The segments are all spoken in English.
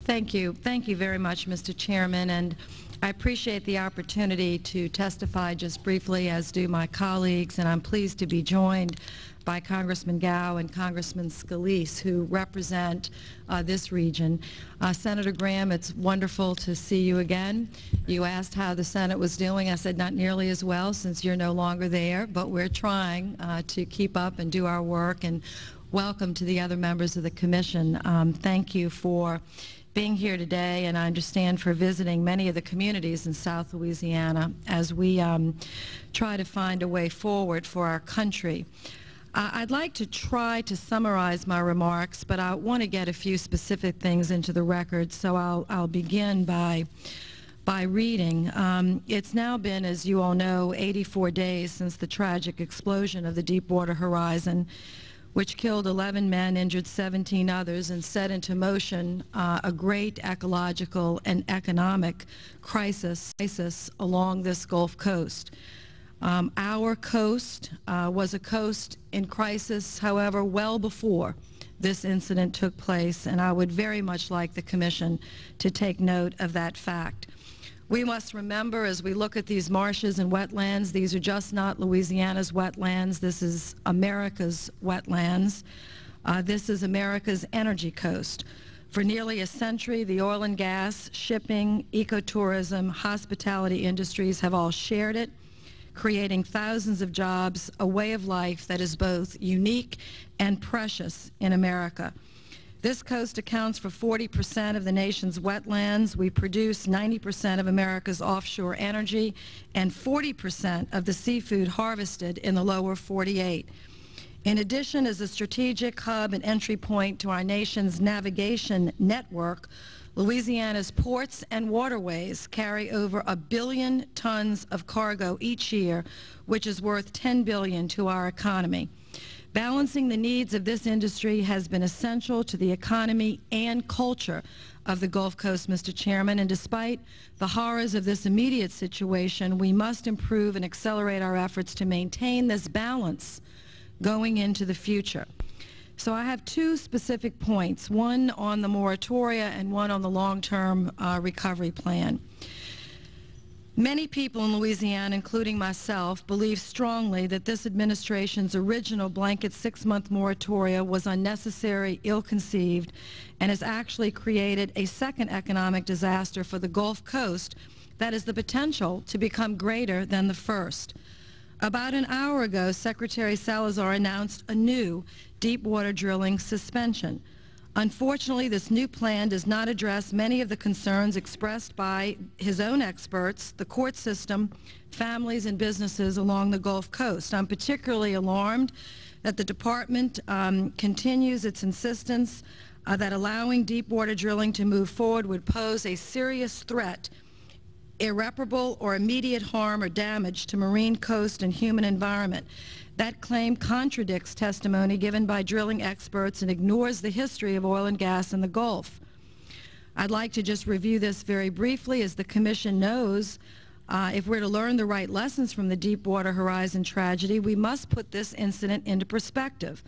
Thank you. Thank you very much, Mr. Chairman, and I appreciate the opportunity to testify just briefly, as do my colleagues, and I'm pleased to be joined by Congressman Gow and Congressman Scalise, who represent this region. Senator Graham, it's wonderful to see you again. You asked how the Senate was doing. I said not nearly as well, since you're no longer there, but we're trying to keep up and do our work, and welcome to the other members of the Commission. Thank you for being here today, and I understand for visiting many of the communities in South Louisiana as we try to find a way forward for our country. I'd like to try to summarize my remarks, but I want to get a few specific things into the record, so I'll begin by reading. It's now been, as you all know, 84 days since the tragic explosion of the Deepwater Horizon, which killed 11 men, injured 17 others, and set into motion a great ecological and economic crisis along this Gulf Coast. Our coast was a coast in crisis, however, well before this incident took place, and I would very much like the Commission to take note of that fact. We must remember, as we look at these marshes and wetlands, these are just not Louisiana's wetlands. This is America's wetlands. This is America's energy coast. For nearly a century, the oil and gas, shipping, ecotourism, hospitality industries have all shared it, creating thousands of jobs, a way of life that is both unique and precious in America. This coast accounts for 40% of the nation's wetlands. We produce 90% of America's offshore energy and 40% of the seafood harvested in the lower 48. In addition, as a strategic hub and entry point to our nation's navigation network, Louisiana's ports and waterways carry over 1 billion tons of cargo each year, which is worth $10 billion to our economy. Balancing the needs of this industry has been essential to the economy and culture of the Gulf Coast, Mr. Chairman, and despite the horrors of this immediate situation, we must improve and accelerate our efforts to maintain this balance going into the future. So I have two specific points, one on the moratoria and one on the long-term recovery plan. Many people in Louisiana, including myself, believe strongly that this administration's original blanket 6-month moratoria was unnecessary, ill-conceived, and has actually created a second economic disaster for the Gulf Coast that has the potential to become greater than the first. About an hour ago, Secretary Salazar announced a new deep-water drilling suspension. Unfortunately, this new plan does not address many of the concerns expressed by his own experts, the court system, families, and businesses along the Gulf Coast. I'm particularly alarmed that the Department continues its insistence that allowing deep-water drilling to move forward would pose a serious threat, irreparable or immediate harm or damage to marine coast and human environment. That claim contradicts testimony given by drilling experts and ignores the history of oil and gas in the Gulf. I'd like to just review this very briefly. As the Commission knows, if we're to learn the right lessons from the Deepwater Horizon tragedy, we must put this incident into perspective.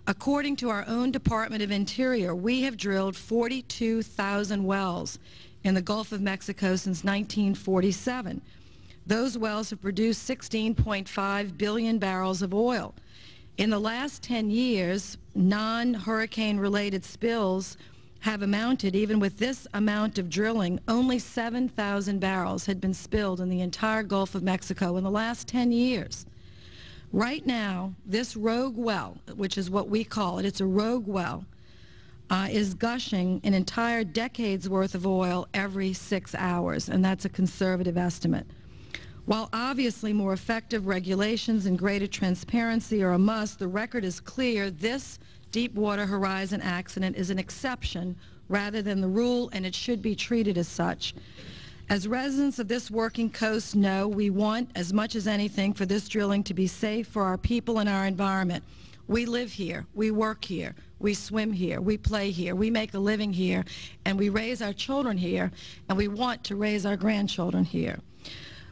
According to our own Department of Interior, we have drilled 42,000 wells in the Gulf of Mexico since 1947. Those wells have produced 16.5 billion barrels of oil. In the last 10 years, non-hurricane-related spills have amounted, even with this amount of drilling, only 7,000 barrels had been spilled in the entire Gulf of Mexico in the last 10 years. Right now, this rogue well, which is what we call it, it's a rogue well, is gushing an entire decade's worth of oil every 6 hours, and that's a conservative estimate. While obviously more effective regulations and greater transparency are a must, the record is clear. This Deepwater Horizon accident is an exception rather than the rule, and it should be treated as such. As residents of this working coast know, we want, as much as anything, for this drilling to be safe for our people and our environment. We live here, we work here, we swim here, we play here, we make a living here, and we raise our children here, and we want to raise our grandchildren here.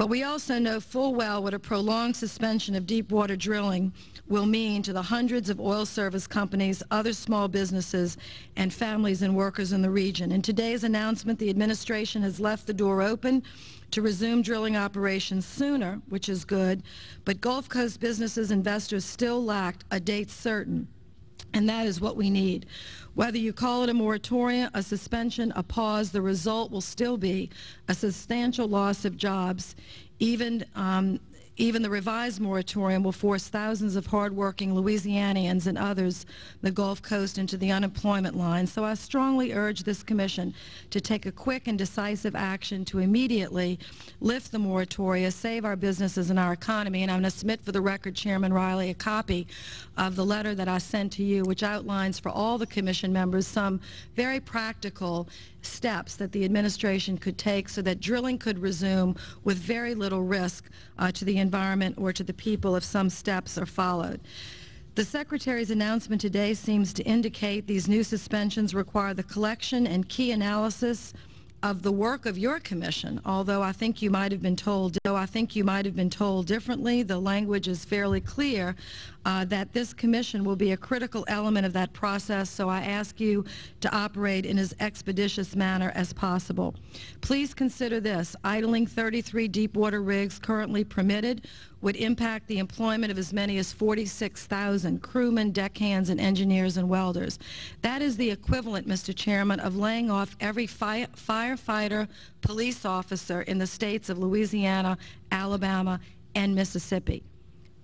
But we also know full well what a prolonged suspension of deep-water drilling will mean to the hundreds of oil service companies, other small businesses, and families and workers in the region. In today's announcement, the administration has left the door open to resume drilling operations sooner, which is good, but Gulf Coast businesses and investors still lacked a date certain, and that is what we need. Whether you call it a moratorium, a suspension, a pause, the result will still be a substantial loss of jobs. Even the revised moratorium will force thousands of hardworking Louisianians and others the Gulf Coast into the unemployment line. So I strongly urge this Commission to take a quick and decisive action to immediately lift the moratorium, save our businesses and our economy. And I'm going to submit for the record, Chairman Riley, a copy of the letter that I sent to you, which outlines for all the Commission members some very practical steps that the administration could take so that drilling could resume with very little risk to the environment or to the people if some steps are followed. The Secretary's announcement today seems to indicate these new suspensions require the collection and key analysis of the work of your Commission, although I think you might have been told differently. The language is fairly clear that this Commission will be a critical element of that process, so I ask you to operate in as expeditious manner as possible. Please consider this: idling 33 deepwater rigs currently permitted would impact the employment of as many as 46,000 crewmen, deckhands, and engineers and welders. That is the equivalent, Mr. Chairman, of laying off every firefighter, police officer in the states of Louisiana, Alabama, and Mississippi.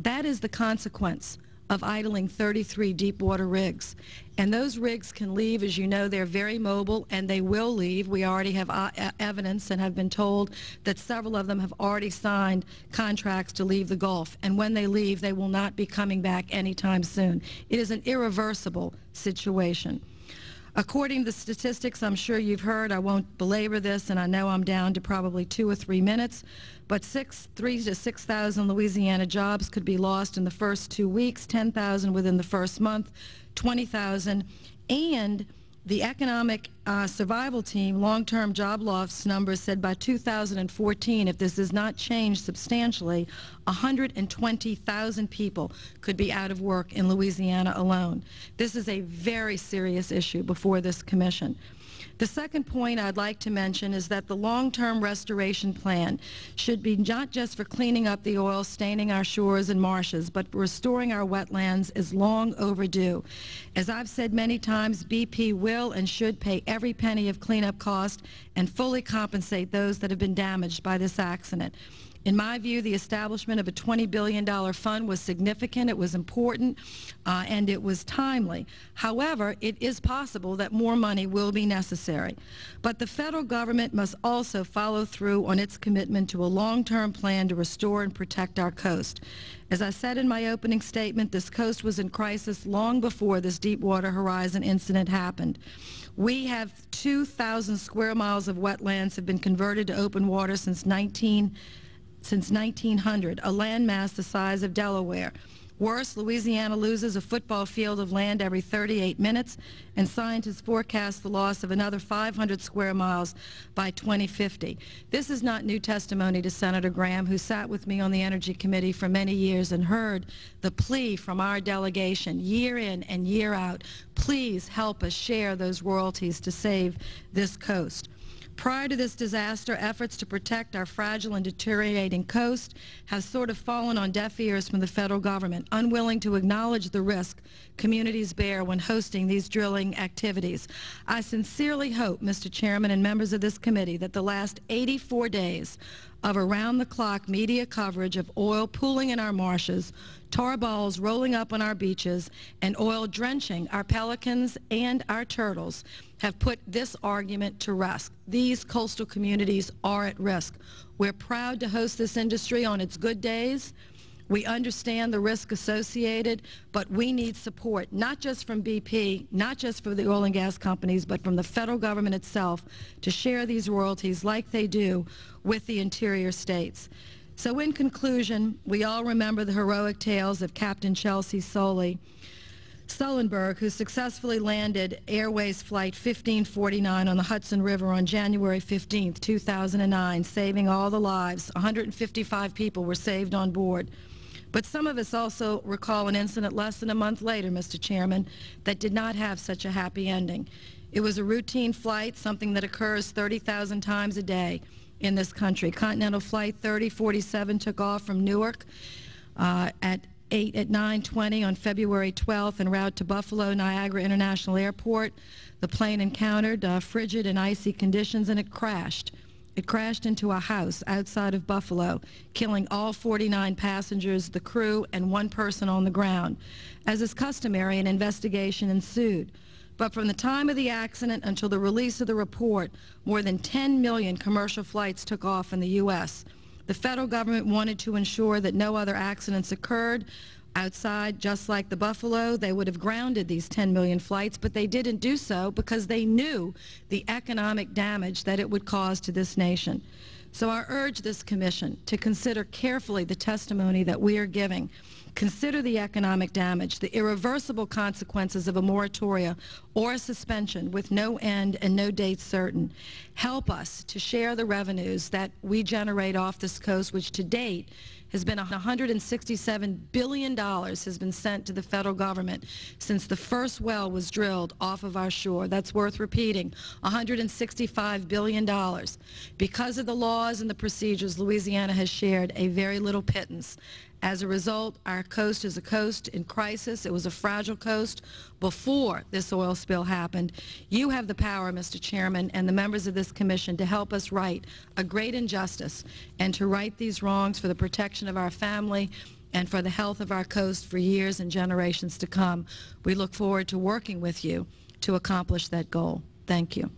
That is the consequence of idling 33 deepwater rigs. And those rigs can leave. As you know, they're very mobile, and they will leave. We already have evidence and have been told that several of them have already signed contracts to leave the Gulf. And when they leave, they will not be coming back anytime soon. It is an irreversible situation. According to the statistics I'm sure you've heard, I won't belabor this, and I know I'm down to probably 2 or 3 minutes, but 3,000 to 6,000 Louisiana jobs could be lost in the first 2 weeks, 10,000 within the first month, 20,000, and the Economic Survival Team long-term job loss numbers said by 2014, if this does not change substantially, 120,000 people could be out of work in Louisiana alone. This is a very serious issue before this Commission. The second point I'd like to mention is that the long-term restoration plan should be not just for cleaning up the oil staining our shores and marshes, but for restoring our wetlands is long overdue. As I've said many times, BP will and should pay every penny of cleanup cost and fully compensate those that have been damaged by this accident. In my view, the establishment of a $20 billion fund was significant, it was important, and it was timely. However, it is possible that more money will be necessary. But the federal government must also follow through on its commitment to a long-term plan to restore and protect our coast. As I said in my opening statement, this coast was in crisis long before this Deepwater Horizon incident happened. We have 2,000 square miles of wetlands have been converted to open water since 1900, a landmass the size of Delaware. Worse, Louisiana loses a football field of land every 38 minutes, and scientists forecast the loss of another 500 square miles by 2050. This is not new testimony to Senator Graham, who sat with me on the Energy Committee for many years and heard the plea from our delegation year in and year out: please help us share those royalties to save this coast. Prior to this disaster, efforts to protect our fragile and deteriorating coast have sort of fallen on deaf ears from the federal government, unwilling to acknowledge the risk communities bear when hosting these drilling activities. I sincerely hope, Mr. Chairman and members of this committee, that the last 84 days of around-the-clock media coverage of oil pooling in our marshes, tar balls rolling up on our beaches, and oil drenching our pelicans and our turtles have put this argument to rest. These coastal communities are at risk. We're proud to host this industry on its good days. We understand the risk associated, but we need support, not just from BP, not just for the oil and gas companies, but from the federal government itself to share these royalties like they do with the interior states. So in conclusion, we all remember the heroic tales of Captain Chelsea Soley, Sullenberg, who successfully landed Airways Flight 1549 on the Hudson River on January 15, 2009, saving all the lives. 155 people were saved on board. But some of us also recall an incident less than a month later, Mr. Chairman, that did not have such a happy ending. It was a routine flight, something that occurs 30,000 times a day in this country. Continental Flight 3047 took off from Newark at 9:20 on February 12th en route to Buffalo Niagara International Airport. The plane encountered frigid and icy conditions, and it crashed. It crashed into a house outside of Buffalo, killing all 49 passengers, the crew, and one person on the ground. As is customary, an investigation ensued. But from the time of the accident until the release of the report, more than 10 million commercial flights took off in the U.S. The federal government wanted to ensure that no other accidents occurred outside. Just like the Buffalo, they would have grounded these 10 million flights, but they didn't do so because they knew the economic damage that it would cause to this nation. So I urge this commission to consider carefully the testimony that we are giving. Consider the economic damage, the irreversible consequences of a moratorium or a suspension with no end and no date certain. Help us to share the revenues that we generate off this coast, which to date has been $167 billion has been sent to the federal government since the first well was drilled off of our shore. That's worth repeating, $165 billion. Because of the laws and the procedures, Louisiana has shared a very little pittance. As a result, our coast is a coast in crisis. It was a fragile coast before this oil spill happened. You have the power, Mr. Chairman, and the members of this commission to help us right a great injustice and to right these wrongs for the protection of our family and for the health of our coast for years and generations to come. We look forward to working with you to accomplish that goal. Thank you.